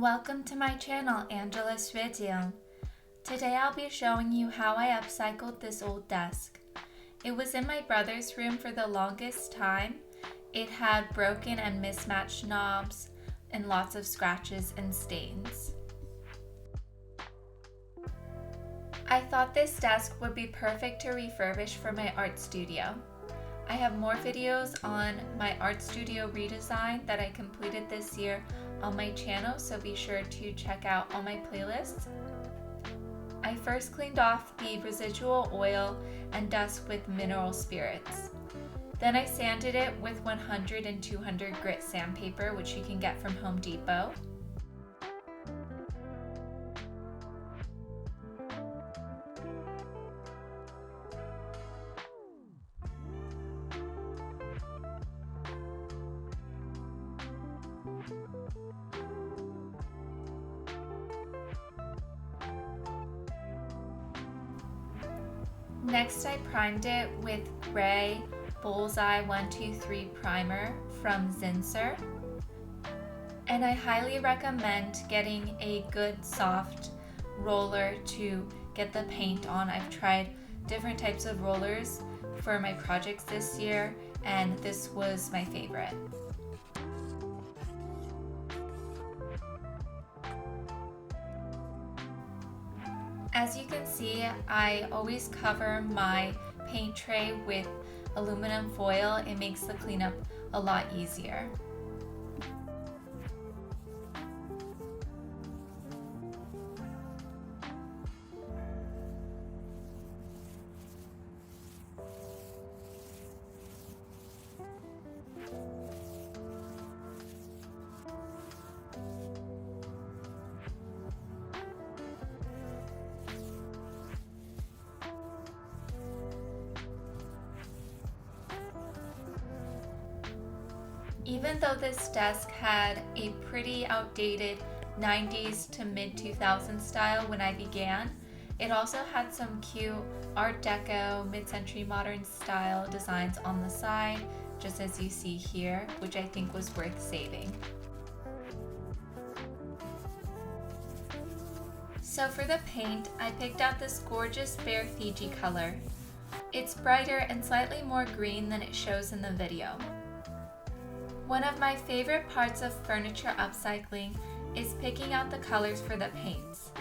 Welcome to my channel, Angela's Video. Today I'll be showing you how I upcycled this old desk. It was in my brother's room for the longest time. It had broken and mismatched knobs and lots of scratches and stains. I thought this desk would be perfect to refurbish for my art studio. I have more videos on my art studio redesign that I completed this year on my channel, so be sure to check out all my playlists. I first cleaned off the residual oil and dust with mineral spirits. Then I sanded it with 100 and 200 grit sandpaper, which you can get from Home Depot. Next, I primed it with gray Bullseye 123 primer from Zinsser. And I highly recommend getting a good soft roller to get the paint on. I've tried different types of rollers for my projects this year, and this was my favorite. As you can see, I always cover my paint tray with aluminum foil. It makes the cleanup a lot easier. Even though this desk had a pretty outdated 90s to mid 2000s style when I began, it also had some cute Art Deco, mid-century modern style designs on the side, just as you see here, which I think was worth saving. So for the paint, I picked out this gorgeous Behr Fiji color. It's brighter and slightly more green than it shows in the video. One of my favorite parts of furniture upcycling is picking out the colors for the paints.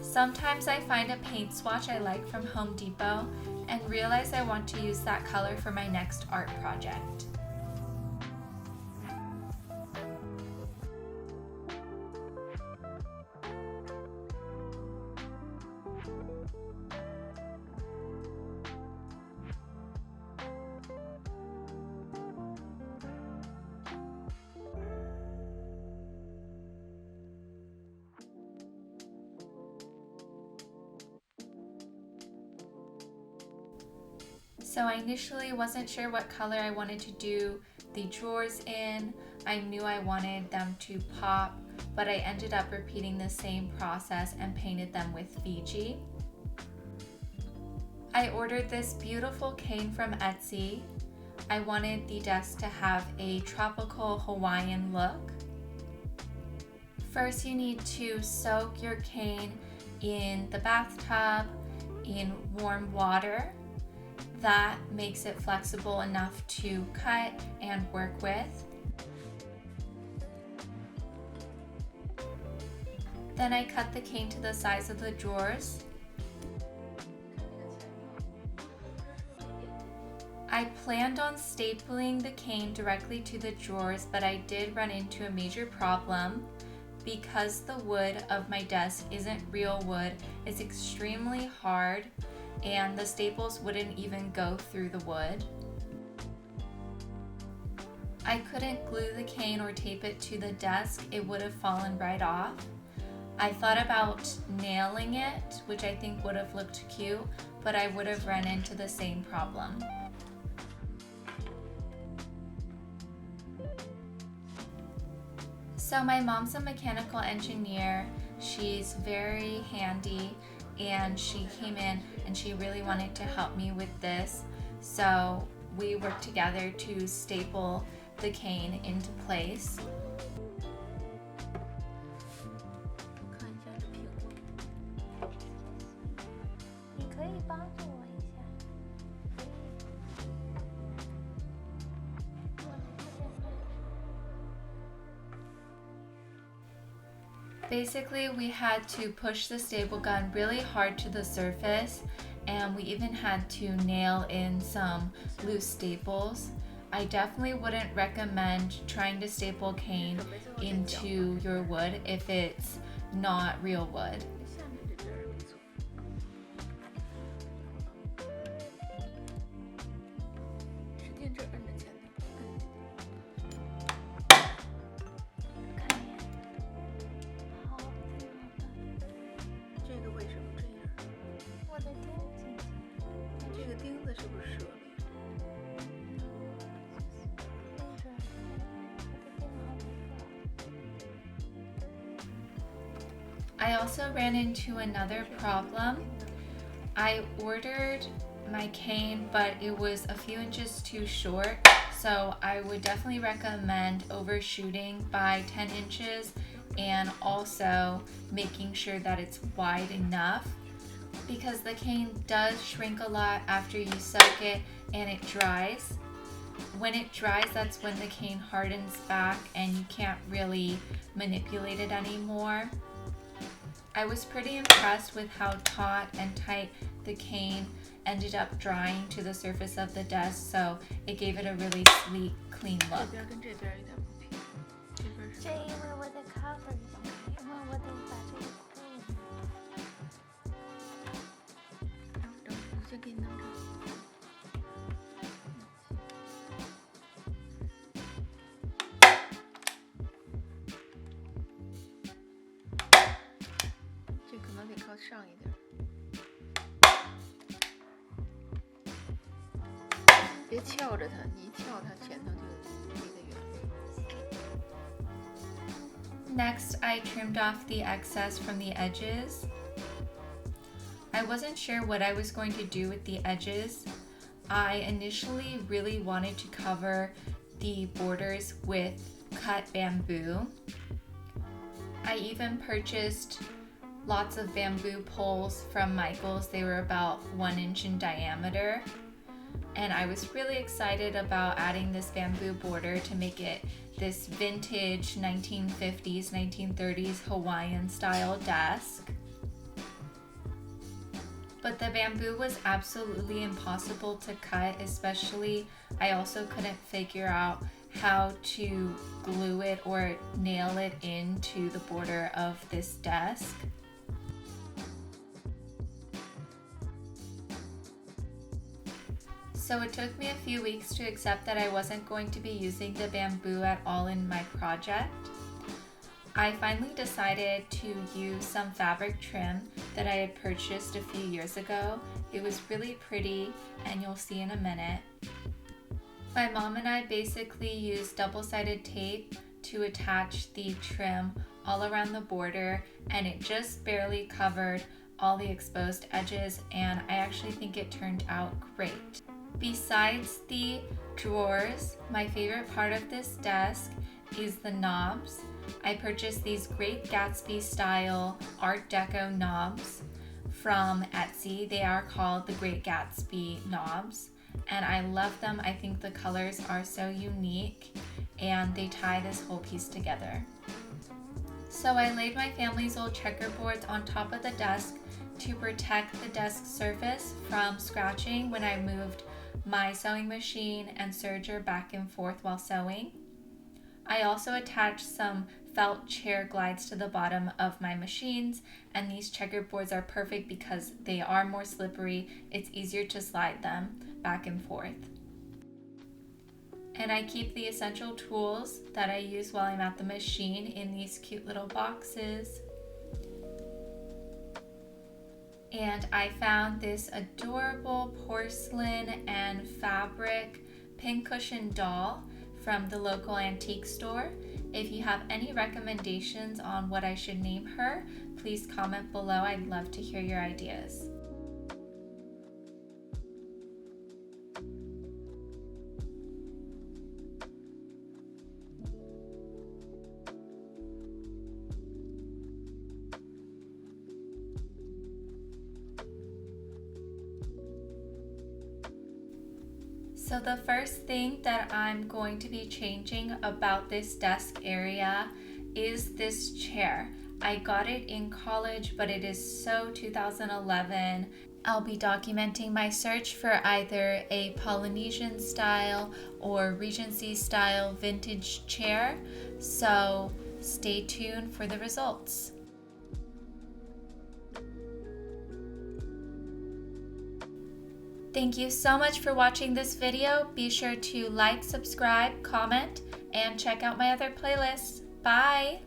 Sometimes I find a paint swatch I like from Home Depot and realize I want to use that color for my next art project. So I initially wasn't sure what color I wanted to do the drawers in. I knew I wanted them to pop, but I ended up repeating the same process and painted them with Fiji. I ordered this beautiful cane from Etsy. I wanted the desk to have a tropical Hawaiian look. First, you need to soak your cane in the bathtub in warm water. That makes it flexible enough to cut and work with. Then I cut the cane to the size of the drawers. I planned on stapling the cane directly to the drawers, but I did run into a major problem. Because the wood of my desk isn't real wood, it's extremely hard, and the staples wouldn't even go through the wood. I couldn't glue the cane or tape it to the desk, it would have fallen right off. I thought about nailing it, which I think would have looked cute, but I would have run into the same problem. So my mom's a mechanical engineer. She's very handy, and she came in and she really wanted to help me with this. So we worked together to staple the cane into place. Basically, we had to push the staple gun really hard to the surface, and we even had to nail in some loose staples. I definitely wouldn't recommend trying to staple cane into your wood if it's not real wood. I also ran into another problem. I ordered my cane, but it was a few inches too short, so I would definitely recommend overshooting by 10 inches and also making sure that it's wide enough, because the cane does shrink a lot after you soak it and it dries. When it dries, that's when the cane hardens back and you can't really manipulate it anymore. I was pretty impressed with how taut and tight the cane ended up drying to the surface of the desk, so it gave it a really sleek, clean look. 这因为我得 cover 一下，因为我得把这个扣。我先给你弄这。这可能得靠上一点。别翘着它，你一翘它前头就离得远。 Next, I trimmed off the excess from the edges. I wasn't sure what I was going to do with the edges. I initially really wanted to cover the borders with cut bamboo. I even purchased lots of bamboo poles from Michael's. They were about 1 inch in diameter. And I was really excited about adding this bamboo border to make it this vintage 1950s, 1930s Hawaiian style desk. But the bamboo was absolutely impossible to cut, especially I also couldn't figure out how to glue it or nail it into the border of this desk. So it took me a few weeks to accept that I wasn't going to be using the bamboo at all in my project. I finally decided to use some fabric trim that I had purchased a few years ago. It was really pretty, and you'll see in a minute. My mom and I basically used double-sided tape to attach the trim all around the border, and it just barely covered all the exposed edges, and I actually think it turned out great. Besides the drawers, my favorite part of this desk is the knobs. I purchased these great Gatsby style Art Deco knobs from Etsy. They are called the Great Gatsby knobs, and I love them. I think the colors are so unique and they tie this whole piece together. So I laid my family's old checkerboards on top of the desk to protect the desk surface from scratching when I moved my sewing machine and serger back and forth while sewing. I also attached some felt chair glides to the bottom of my machines, and these checkerboards are perfect because they are more slippery. It's easier to slide them back and forth. And I keep the essential tools that I use while I'm at the machine in these cute little boxes. And I found this adorable porcelain and fabric pincushion doll from the local antique store. If you have any recommendations on what I should name her, please comment below. I'd love to hear your ideas. So the first thing that I'm going to be changing about this desk area is this chair. I got it in college, but it is so 2011. I'll be documenting my search for either a Polynesian style or Regency style vintage chair, so stay tuned for the results. Thank you so much for watching this video. Be sure to like, subscribe, comment, and check out my other playlists. Bye!